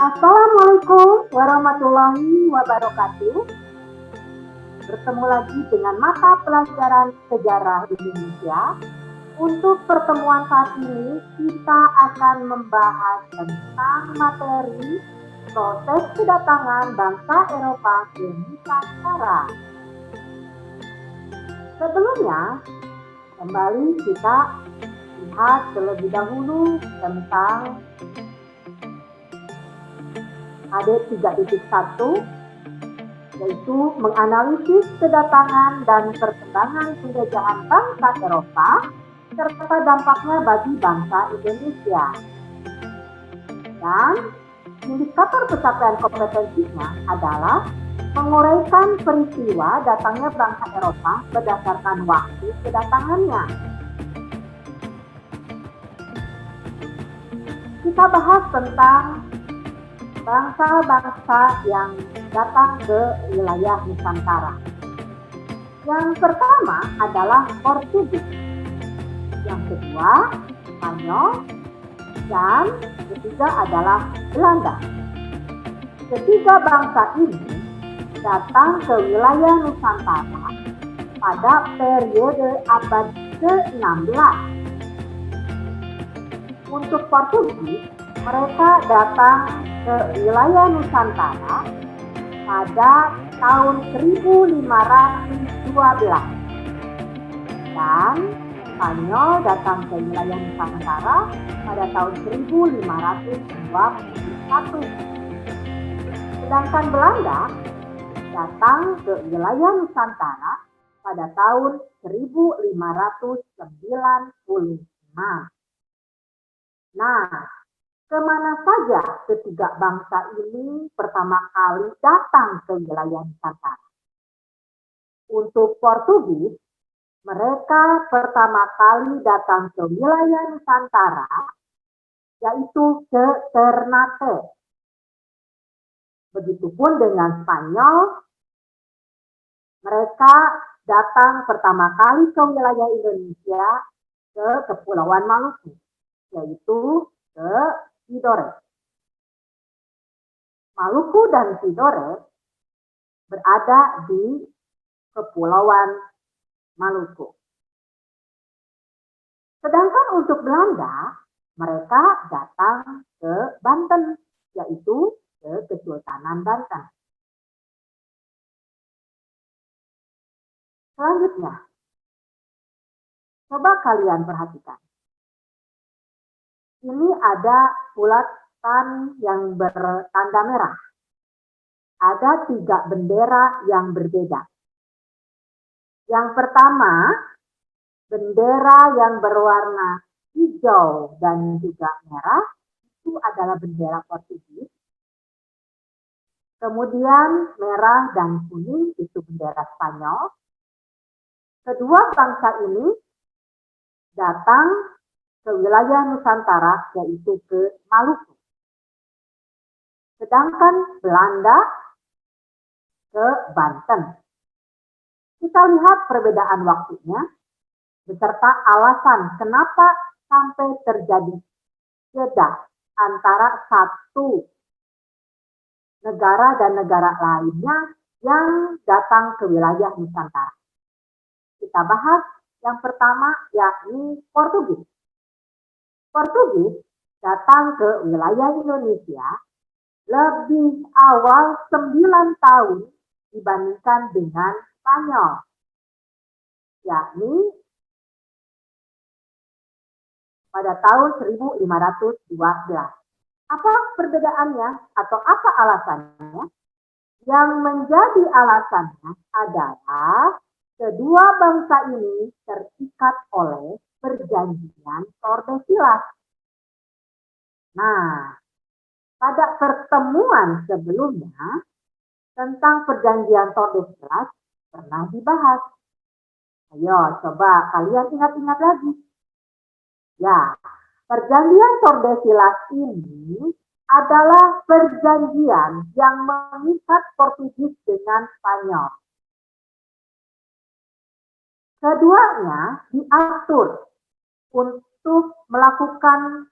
Assalamualaikum warahmatullahi wabarakatuh. Bertemu lagi dengan mata pelajaran sejarah Indonesia. Untuk pertemuan saat ini kita akan membahas tentang materi proses kedatangan bangsa Eropa ke Nusantara. Sebelumnya, kembali kita lihat terlebih dahulu tentang AD 3.1, yaitu menganalisis kedatangan dan perkembangan penjajahan bangsa Eropa serta dampaknya bagi bangsa Indonesia. Dan indikator pencapaian kompetensinya adalah menguraikan peristiwa datangnya bangsa Eropa berdasarkan waktu kedatangannya. Kita bahas tentang bangsa-bangsa yang datang ke wilayah Nusantara. Yang pertama adalah Portugis, yang kedua Spanyol, dan ketiga adalah Belanda. Ketiga bangsa ini datang ke wilayah Nusantara pada periode abad ke-16. Untuk Portugis, mereka datang ke wilayah Nusantara pada tahun 1512 dan Spanyol datang ke wilayah Nusantara pada tahun 1521. Sedangkan Belanda datang ke wilayah Nusantara pada tahun 1596. Nah, kemana saja ketiga bangsa ini pertama kali datang ke wilayah Nusantara? Untuk Portugis, mereka pertama kali datang ke wilayah Nusantara, yaitu ke Ternate. Begitupun dengan Spanyol, mereka datang pertama kali ke wilayah Indonesia ke Kepulauan Maluku, yaitu ke Tidore. Maluku dan Tidore berada di Kepulauan Maluku. Sedangkan untuk Belanda, mereka datang ke Banten, yaitu ke Kesultanan Banten. Selanjutnya, coba kalian perhatikan. Ini ada bulatan yang bertanda merah. Ada 3 bendera yang berbeda. Yang pertama, bendera yang berwarna hijau dan juga merah, itu adalah bendera Portugis. Kemudian merah dan kuning itu bendera Spanyol. Kedua bangsa ini datang ke wilayah Nusantara, yaitu ke Maluku. Sedangkan Belanda ke Banten. Kita lihat perbedaan waktunya beserta alasan kenapa sampai terjadi jeda antara satu negara dan negara lainnya yang datang ke wilayah Nusantara. Kita bahas yang pertama, yakni Portugis. Portugis datang ke wilayah Indonesia lebih awal 9 tahun dibandingkan dengan Spanyol, yakni pada tahun 1512. Apa perbedaannya atau apa alasannya? Yang menjadi alasannya adalah kedua bangsa ini terikat oleh perjanjian Tordesillas. Nah, pada pertemuan sebelumnya tentang perjanjian Tordesillas pernah dibahas. Ayo, coba kalian ingat-ingat lagi. Ya, perjanjian Tordesillas ini adalah perjanjian yang mengikat Portugis dengan Spanyol. Keduanya diatur untuk melakukan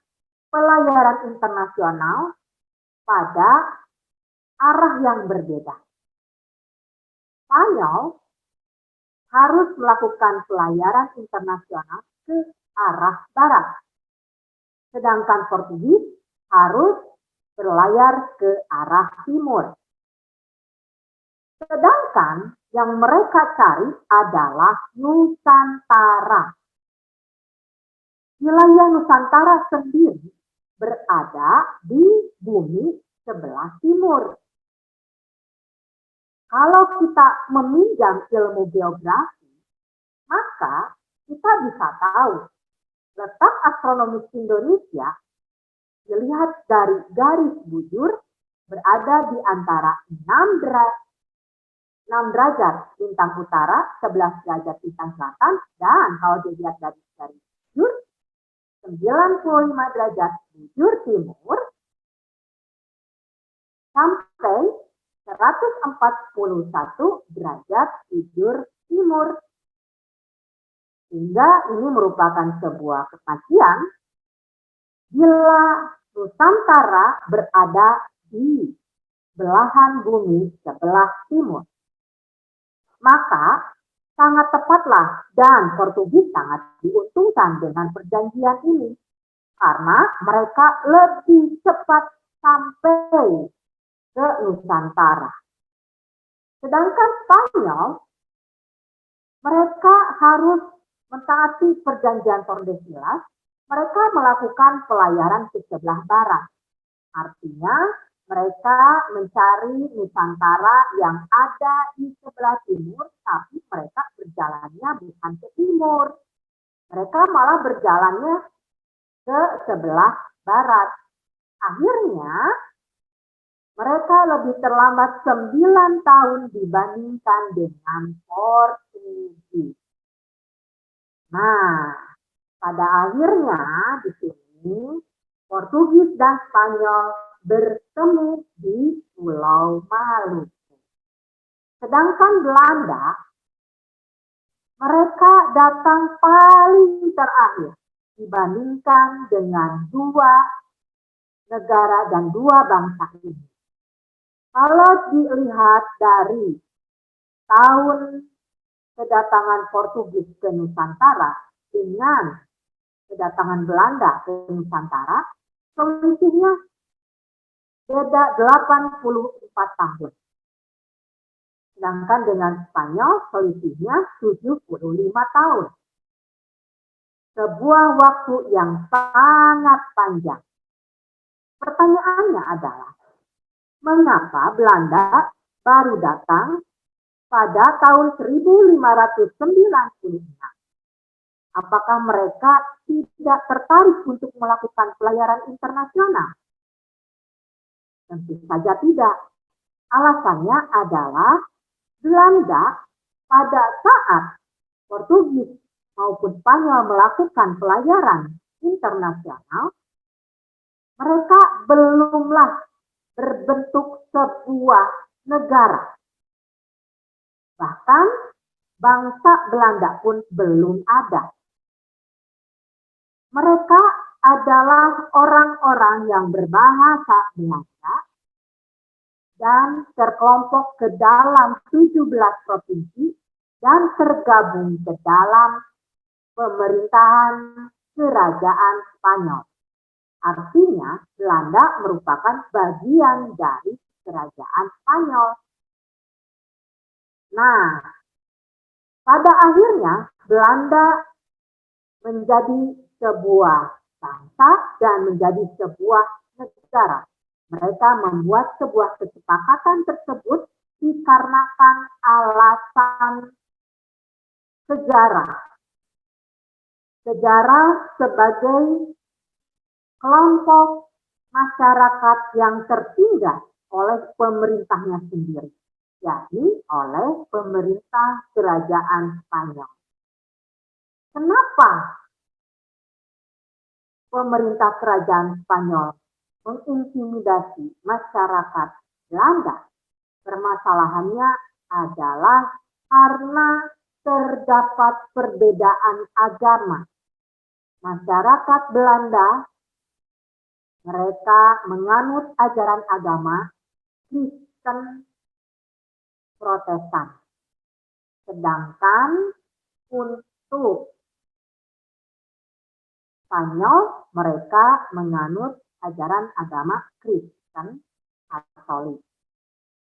pelayaran internasional pada arah yang berbeda. Spanyol harus melakukan pelayaran internasional ke arah barat, sedangkan Portugis harus berlayar ke arah timur. Sedangkan yang mereka cari adalah Nusantara. Wilayah Nusantara sendiri berada di bumi sebelah timur. Kalau kita meminjam ilmu geografi, maka kita bisa tahu letak astronomis Indonesia dilihat dari garis bujur berada di antara 6 derajat lintang utara, 11 derajat lintang selatan, dan kalau dilihat dari garis bujur 95 derajat bujur timur sampai 141 derajat bujur timur. Sehingga ini merupakan sebuah kepastian bila Nusantara berada di belahan bumi sebelah timur. Maka sangat tepatlah dan Portugis sangat diuntungkan dengan perjanjian ini karena mereka lebih cepat sampai ke Nusantara. Sedangkan Spanyol, mereka harus mentaati perjanjian Tordesillas, mereka melakukan pelayaran ke sebelah barat. Artinya mereka mencari Nusantara yang ada di sebelah timur, tapi mereka berjalannya bukan ke timur. Mereka malah berjalannya ke sebelah barat. Akhirnya mereka lebih terlambat 9 tahun dibandingkan dengan Portugis. Nah, pada akhirnya di sini Portugis dan Spanyol bertemu di Pulau Maluku. Sedangkan Belanda, mereka datang paling terakhir dibandingkan dengan 2 negara dan 2 bangsa ini. Kalau dilihat dari tahun kedatangan Portugis ke Nusantara dengan kedatangan Belanda ke Nusantara, selisihnya beda 84 tahun. Sedangkan dengan Spanyol selisihnya 75 tahun. Sebuah waktu yang sangat panjang. Pertanyaannya adalah, mengapa Belanda baru datang pada tahun 1596? Apakah mereka tidak tertarik untuk melakukan pelayaran internasional? Tentu saja tidak. Alasannya adalah Belanda pada saat Portugis maupun Spanyol melakukan pelayaran internasional, mereka belumlah berbentuk sebuah negara. Bahkan bangsa Belanda pun belum ada. Mereka adalah orang-orang yang berbahasa Belanda dan terkelompok ke dalam 17 provinsi dan tergabung ke dalam pemerintahan kerajaan Spanyol. Artinya Belanda merupakan bagian dari kerajaan Spanyol. Nah, pada akhirnya Belanda menjadi sebuah bangsa dan menjadi sebuah negara. Mereka membuat sebuah kesepakatan tersebut dikarenakan alasan sejarah. Sejarah sebagai kelompok masyarakat yang tertinggal oleh pemerintahnya sendiri, yakni oleh pemerintah kerajaan Spanyol. Kenapa pemerintah kerajaan Spanyol mengintimidasi masyarakat Belanda? Permasalahannya adalah karena terdapat perbedaan agama. Masyarakat Belanda Mereka menganut ajaran agama Kristen Protestan. Sedangkan untuk Spanyol, mereka menganut ajaran agama Kristen Katolik.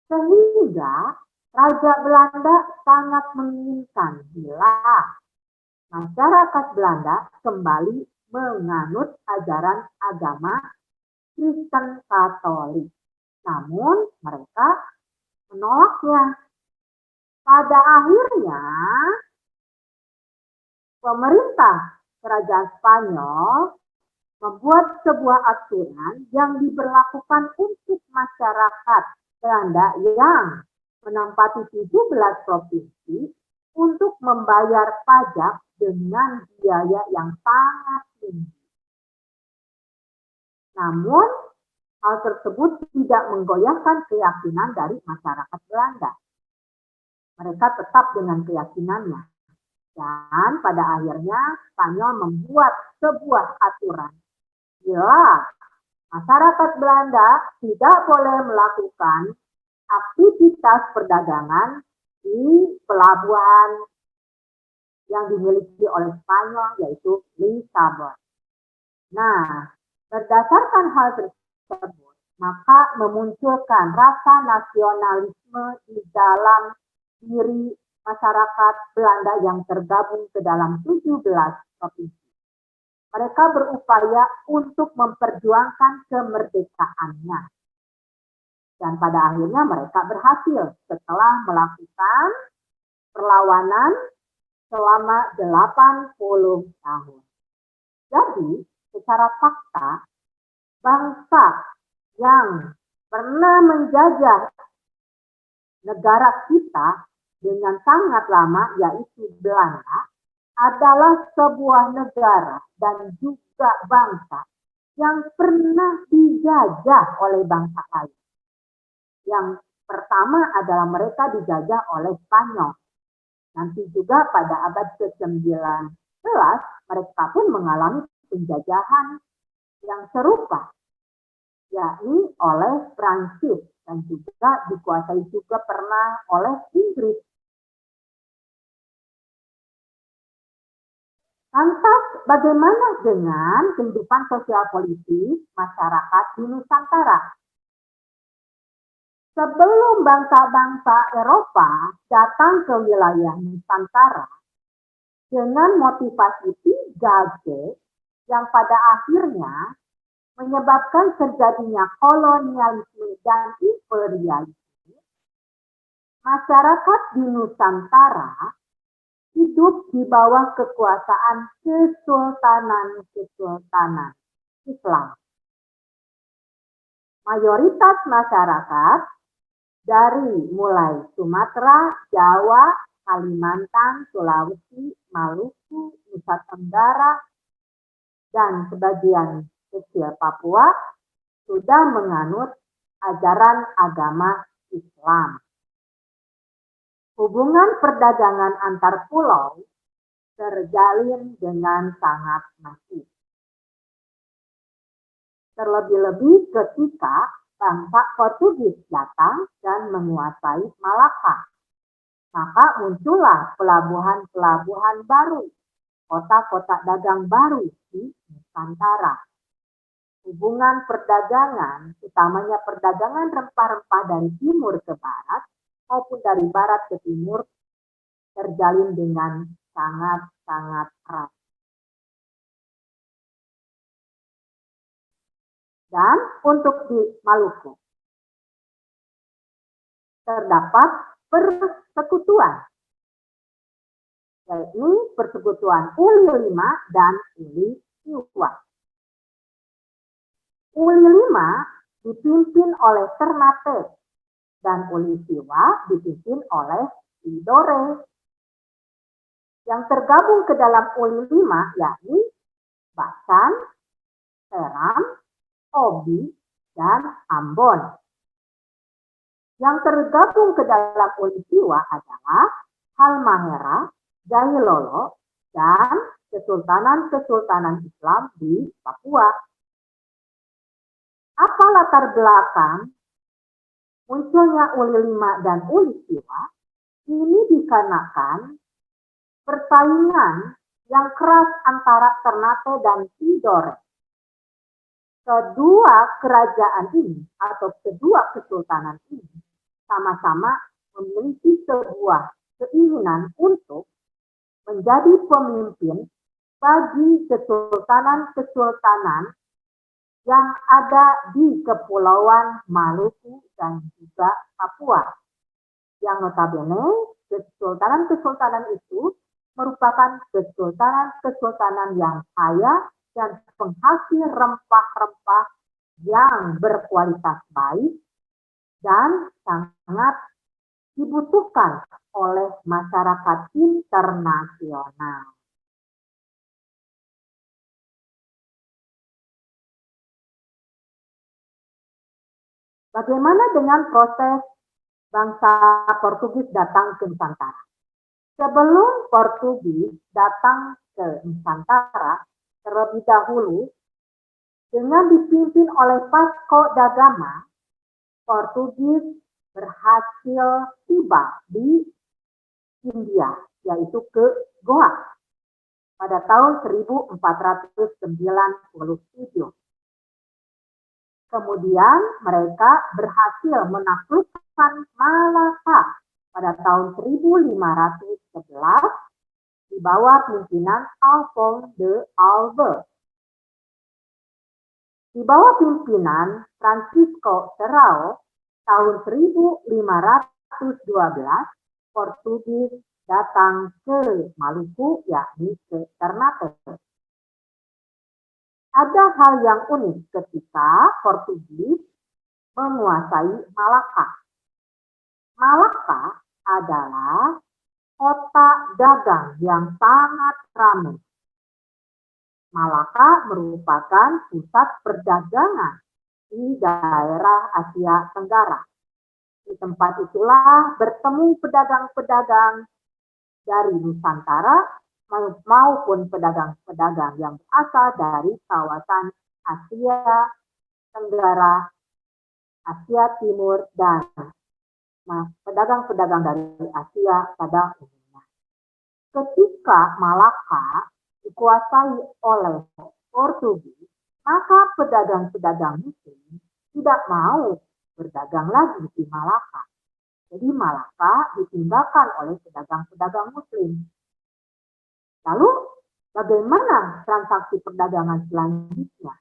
Sehingga Raja Belanda sangat menginginkan bila masyarakat Belanda kembali menganut ajaran agama Kristen Katolik. Namun mereka menolaknya. Pada akhirnya, pemerintah Kerajaan Spanyol membuat sebuah aturan yang diberlakukan untuk masyarakat Belanda yang menempati 17 provinsi untuk membayar pajak dengan biaya yang sangat tinggi. Namun, hal tersebut tidak menggoyahkan keyakinan dari masyarakat Belanda. Mereka tetap dengan keyakinannya. Dan pada akhirnya Spanyol membuat sebuah aturan. Bila masyarakat Belanda tidak boleh melakukan aktivitas perdagangan di pelabuhan yang dimiliki oleh Spanyol, yaitu Lisabon. Nah, berdasarkan hal tersebut, maka memunculkan rasa nasionalisme di dalam diri masyarakat Belanda yang tergabung ke dalam 17 provinsi. Mereka berupaya untuk memperjuangkan kemerdekaannya. Dan pada akhirnya mereka berhasil setelah melakukan perlawanan selama 80 tahun. Jadi, secara fakta, bangsa yang pernah menjajah negara kita dengan sangat lama, yaitu Belanda, adalah sebuah negara dan juga bangsa yang pernah dijajah oleh bangsa lain. Yang pertama adalah mereka dijajah oleh Spanyol. Nanti juga pada abad ke-19, mereka pun mengalami penjajahan yang serupa, yakni oleh Prancis, dan juga dikuasai juga pernah oleh Inggris. Lantas, bagaimana dengan kehidupan sosial politik masyarakat di Nusantara? Sebelum bangsa-bangsa Eropa datang ke wilayah Nusantara dengan motivasi 3G yang pada akhirnya menyebabkan terjadinya kolonialisme dan imperialisme, masyarakat di Nusantara hidup di bawah kekuasaan kesultanan Islam. Mayoritas masyarakat dari mulai Sumatera, Jawa, Kalimantan, Sulawesi, Maluku, Nusa Tenggara, dan sebagian kecil Papua sudah menganut ajaran agama Islam. Hubungan perdagangan antar pulau terjalin dengan sangat masif. Terlebih-lebih ketika bangsa Portugis datang dan menguasai Malaka. Maka muncullah pelabuhan-pelabuhan baru, kota-kota dagang baru di Nusantara. Hubungan perdagangan, utamanya perdagangan rempah-rempah dari timur ke barat, maupun dari barat ke timur, terjalin dengan sangat-sangat erat. Dan untuk di Maluku, terdapat persekutuan, yaitu persekutuan Uli V dan Uli Siwa. Uli V dipimpin oleh Ternate, dan Uli Siwa dipimpin oleh Tidore. Yang tergabung ke dalam Uli V yakni Bacan, Seram, Obi, dan Ambon. Yang tergabung ke dalam Uli Siwa adalah Halmahera, Jailolo, dan kesultanan-kesultanan Islam di Papua. Apa latar belakang munculnya Uli Lima dan Uli Siwa? Ini dikarenakan persaingan yang keras antara Ternate dan Tidore. Kedua kerajaan ini atau kedua kesultanan ini sama-sama memiliki sebuah keinginan untuk menjadi pemimpin bagi kesultanan-kesultanan yang ada di Kepulauan Maluku dan juga Papua. Yang notabene kesultanan-kesultanan itu merupakan kesultanan-kesultanan yang kaya dan penghasil rempah-rempah yang berkualitas baik dan sangat dibutuhkan oleh masyarakat internasional. Bagaimana dengan proses bangsa Portugis datang ke Nusantara? Sebelum Portugis datang ke Nusantara, terlebih dahulu dengan dipimpin oleh Vasco da Gama, Portugis berhasil tiba di India, yaitu ke Goa pada tahun 1497. Kemudian mereka berhasil menaklukkan Malaka pada tahun 1511 di bawah pimpinan Alphonse de Alva. Di bawah pimpinan Francisco Serrao tahun 1512 Portugis datang ke Maluku, yakni ke Ternate. Ada hal yang unik ketika Portugis menguasai Malaka. Malaka adalah kota dagang yang sangat ramai. Malaka merupakan pusat perdagangan di daerah Asia Tenggara. Di tempat itulah bertemu pedagang-pedagang dari Nusantara maupun pedagang-pedagang yang berasal dari kawasan Asia Tenggara, Asia Timur, dan pedagang-pedagang dari Asia pada umumnya. Ketika Malaka dikuasai oleh Portugis, maka pedagang-pedagang Muslim tidak mau berdagang lagi di Malaka. Jadi Malaka ditinggalkan oleh pedagang-pedagang Muslim. Lalu bagaimana transaksi perdagangan selanjutnya?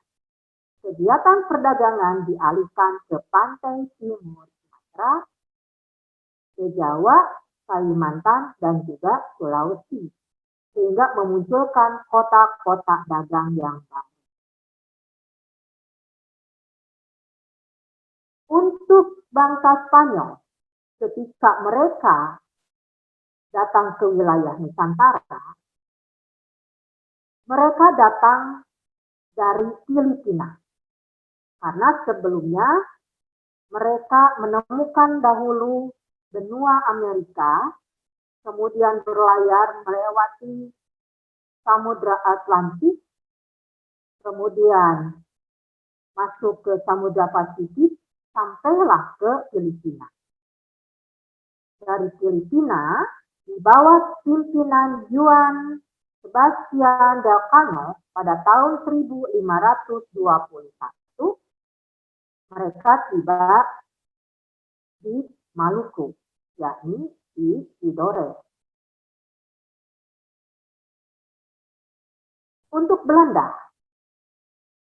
Kegiatan perdagangan dialihkan ke pantai timur Sumatera, ke Jawa, Kalimantan, dan juga Sulawesi, sehingga memunculkan kota-kota dagang yang baru. Untuk bangsa Spanyol, ketika mereka datang ke wilayah Nusantara, mereka datang dari Filipina. Karena sebelumnya mereka menemukan dahulu benua Amerika, kemudian berlayar melewati Samudra Atlantik, kemudian masuk ke Samudra Pasifik, sampailah ke Filipina. Dari Filipina, di bawah pimpinan Juan Sebastian Elcano pada tahun 1521, mereka tiba di Maluku, yakni di Tidore. Untuk Belanda,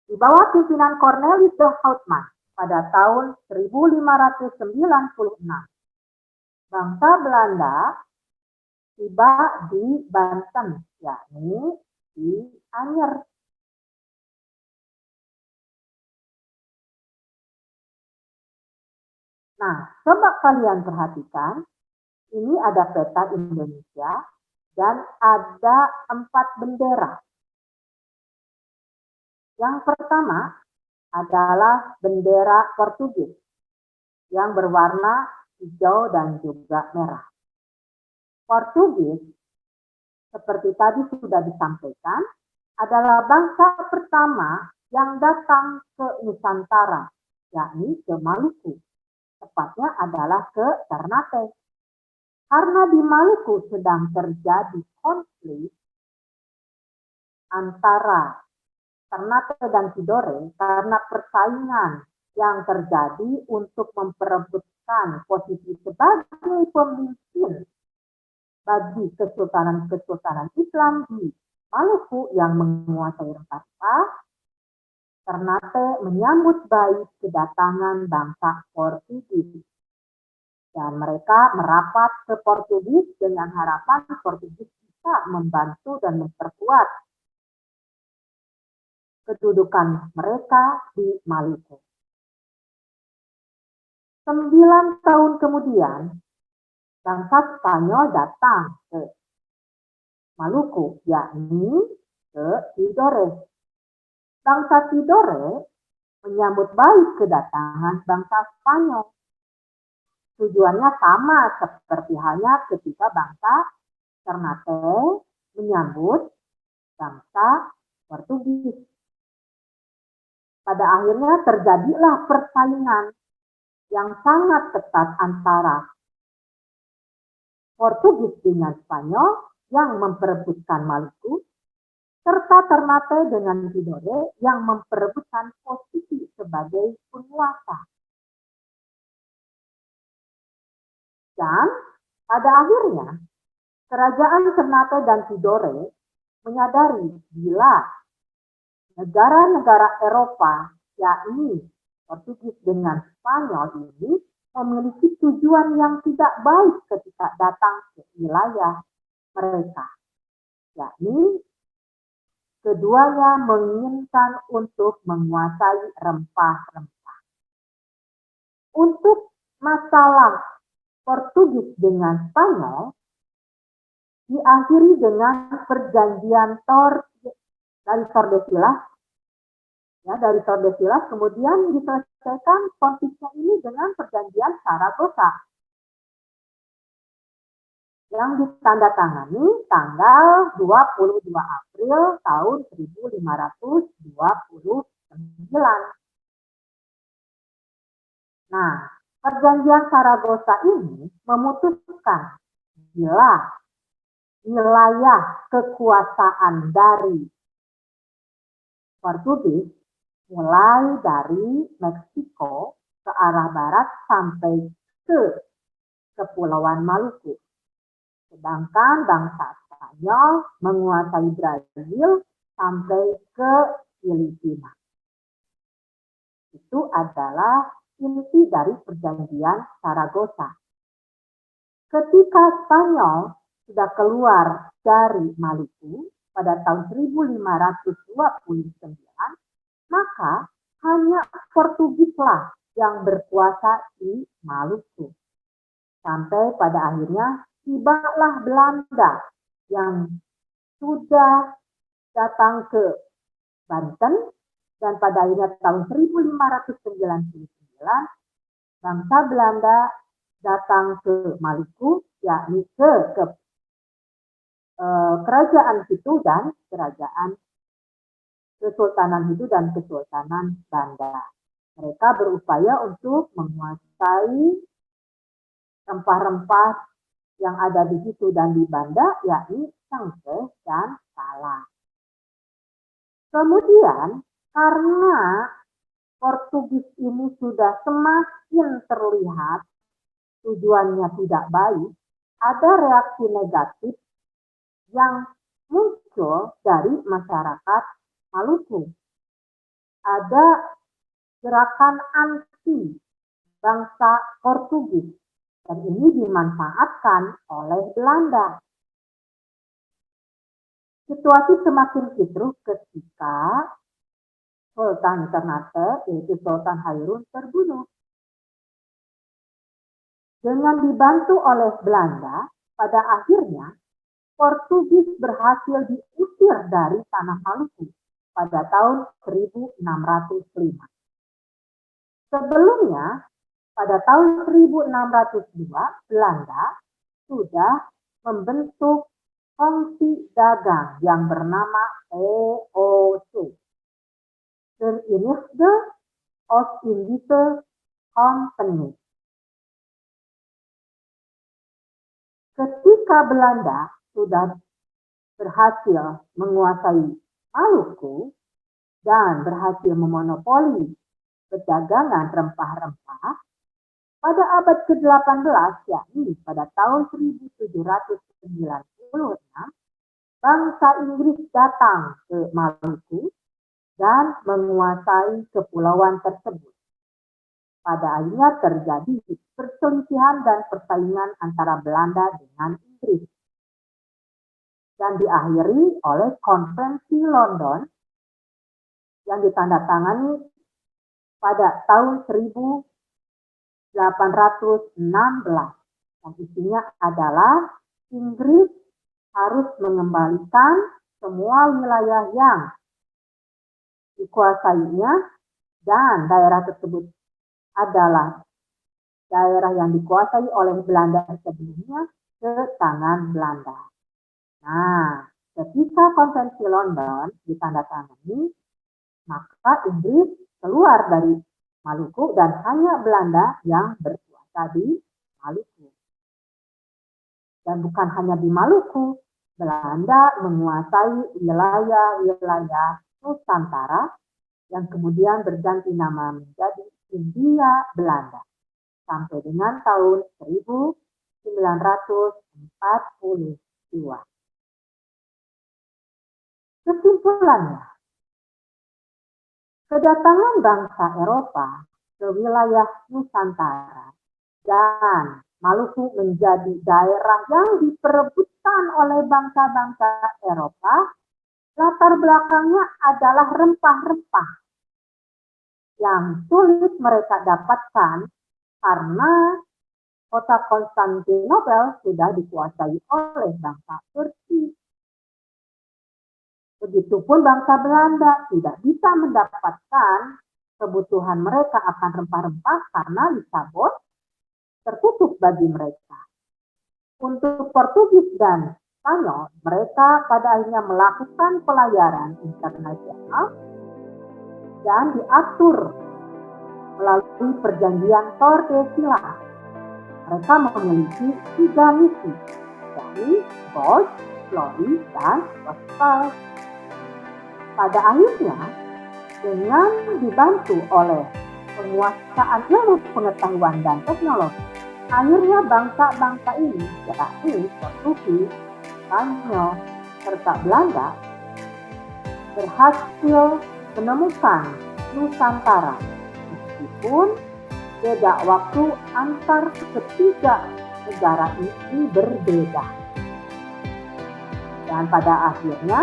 di bawah pimpinan Cornelis de Houtman pada tahun 1596, bangsa Belanda tiba di Banten, yakni di Anyer. Nah, coba kalian perhatikan, ini ada peta Indonesia dan ada 4 bendera. Yang pertama adalah bendera Portugis yang berwarna hijau dan juga merah. Portugis, seperti tadi sudah disampaikan, adalah bangsa pertama yang datang ke Nusantara yakni ke Maluku. Tepatnya adalah ke Ternate. Karena di Maluku sedang terjadi konflik antara Ternate dan Tidore karena persaingan yang terjadi untuk memperebutkan posisi sebagai pemimpin bagi kesultanan-kesultanan Islam di Maluku yang menguasai rempah-rempah. Ternate menyambut baik kedatangan bangsa Portugis dan mereka merapat ke Portugis dengan harapan Portugis bisa membantu dan memperkuat kedudukan mereka di Maluku. 9 tahun kemudian, bangsa Spanyol datang ke Maluku, yakni ke Tidore. Bangsa Tidore menyambut baik kedatangan bangsa Spanyol. Tujuannya sama seperti halnya ketika bangsa Ternate menyambut bangsa Portugis. Pada akhirnya terjadilah persaingan yang sangat ketat antara Portugis dengan Spanyol yang memperebutkan Maluku, serta Ternate dengan Tidore yang memperebutkan posisi sebagai penguasa. Dan pada akhirnya, kerajaan Ternate dan Tidore menyadari bila negara-negara Eropa, yakni Portugis dengan Spanyol ini, memiliki tujuan yang tidak baik ketika datang ke wilayah mereka, yakni keduanya menginginkan untuk menguasai rempah-rempah. Untuk masalah Portugis dengan Spanyol diakhiri dengan perjanjian dari Tordesillas. Ya, dari Tordesillas kemudian diselesaikan konfliknya ini dengan perjanjian Saragossa yang ditandatangani tanggal 22 April tahun 1529. Nah, perjanjian Saragossa ini memutuskan bila wilayah kekuasaan dari Portugis mulai dari Meksiko ke arah barat sampai ke Kepulauan Maluku. Sedangkan bangsa Spanyol menguasai Brazil sampai ke Filipina. Itu adalah inti dari perjanjian Saragossa. Ketika Spanyol sudah keluar dari Maluku pada tahun 1529, maka hanya Portugislah yang berkuasa di Maluku. Sampai pada akhirnya tibalah Belanda yang sudah datang ke Banten dan pada akhirnya tahun 1599 bangsa Belanda datang ke Maluku, yakni ke kerajaan Hitu dan kerajaan Kesultanan Hitu dan Kesultanan Banda. Mereka berupaya untuk menguasai rempah-rempah yang ada di Hitu dan di Banda, yakni cengkeh dan pala. Kemudian, karena Portugis ini sudah semakin terlihat tujuannya tidak baik, ada reaksi negatif yang muncul dari masyarakat Maluku. Ada gerakan anti bangsa Portugis dan ini dimanfaatkan oleh Belanda. Situasi semakin kisruh ketika Sultan Ternate, yaitu Sultan Hairun, terbunuh. Dengan dibantu oleh Belanda, pada akhirnya Portugis berhasil diusir dari tanah Maluku pada tahun 1605. Sebelumnya, pada tahun 1602, Belanda sudah membentuk kongsi dagang yang bernama VOC, Verenigde Oost-Indische Compagnie. Ketika Belanda sudah berhasil menguasai Maluku dan berhasil memonopoli perdagangan rempah-rempah, pada abad ke-18, yakni pada tahun 1796, bangsa Inggris datang ke Maluku dan menguasai kepulauan tersebut. Pada akhirnya terjadi perselisihan dan persaingan antara Belanda dengan Inggris, dan diakhiri oleh Konferensi London yang ditandatangani pada tahun 1816. Dan isinya adalah Inggris harus mengembalikan semua wilayah yang dikuasainya, dan daerah tersebut adalah daerah yang dikuasai oleh Belanda sebelumnya ke tangan Belanda. Nah, ketika Konferensi London ditandatangani, maka Inggris keluar dari Maluku dan hanya Belanda yang berkuasa di Maluku. Dan bukan hanya di Maluku, Belanda menguasai wilayah-wilayah Nusantara yang kemudian berganti nama menjadi Hindia Belanda sampai dengan tahun 1942. Kesimpulannya, kedatangan bangsa Eropa ke wilayah Nusantara dan Maluku menjadi daerah yang diperebutkan oleh bangsa-bangsa Eropa. Latar belakangnya adalah rempah-rempah yang sulit mereka dapatkan karena kota Konstantinopel sudah dikuasai oleh bangsa Turki. Begitupun bangsa Belanda tidak bisa mendapatkan kebutuhan mereka akan rempah-rempah karena Lisabon tertutup bagi mereka. Untuk Portugis dan Spanyol, mereka pada akhirnya melakukan pelayaran internasional dan diatur melalui perjanjian Tordesillas. Mereka memiliki 3 misi, yakni Gold, Glory, dan Gospel. Pada akhirnya, dengan dibantu oleh penguasaan ilmu pengetahuan dan teknologi, akhirnya bangsa-bangsa ini, yakni Portugis, Spanyol, serta Belanda, berhasil menemukan Nusantara, meskipun beda waktu antar ketiga negara ini berbeda. Dan pada akhirnya,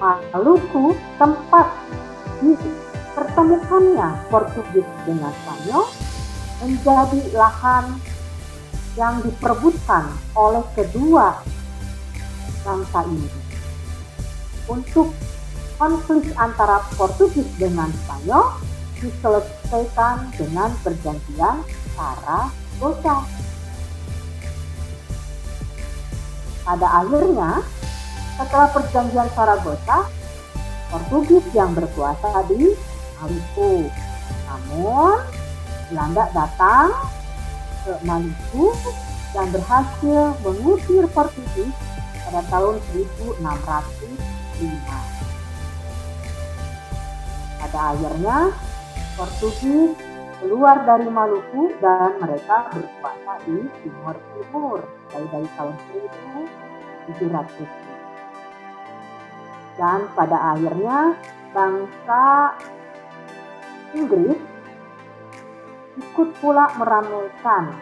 Maluku, tempat dipertemukannya Portugis dengan Spanyol, menjadi lahan yang diperebutkan oleh kedua bangsa ini. Untuk konflik antara Portugis dengan Spanyol diselesaikan dengan perjanjian Saragossa. Pada akhirnya, setelah perjanjian Saragossa, Portugis yang berkuasa di Maluku. Namun, Belanda datang ke Maluku dan berhasil mengusir Portugis pada tahun 1605. Pada akhirnya, Portugis keluar dari Maluku dan mereka berkuasa di timur-timur dari tahun 1700. Dan pada akhirnya bangsa Inggris ikut pula meramaikan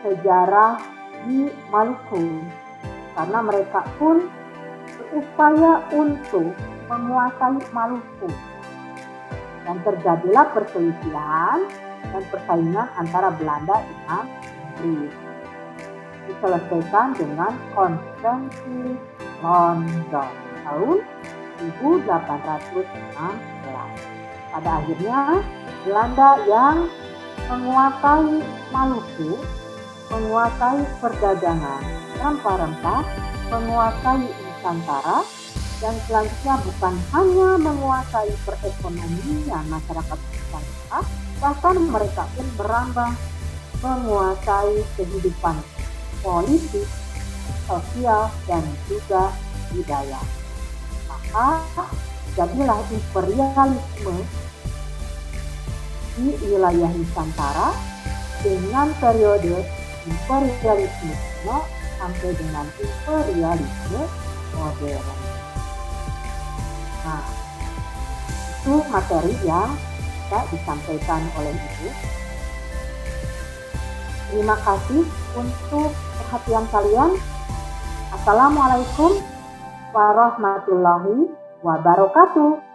sejarah di Maluku karena mereka pun berupaya untuk menguasai Maluku. Dan terjadilah perselisihan dan persaingan antara Belanda dengan Inggris. Diselesaikan dengan Konferensi London tahun 1816. Pada akhirnya Belanda yang menguasai Maluku, menguasai perdagangan rempah-rempah, menguasai Nusantara, dan selanjutnya bukan hanya menguasai perekonomian masyarakat Nusantara, bahkan mereka pun merambah menguasai kehidupan politik, sosial, dan juga budaya. Maka jadilah imperialisme di wilayah Nusantara dengan periode imperialisme kuno sampai dengan imperialisme modern. Nah, itu materi yang bisa disampaikan oleh Ibu. Terima kasih untuk perhatian kalian. Assalamualaikum warahmatullahi wabarakatuh.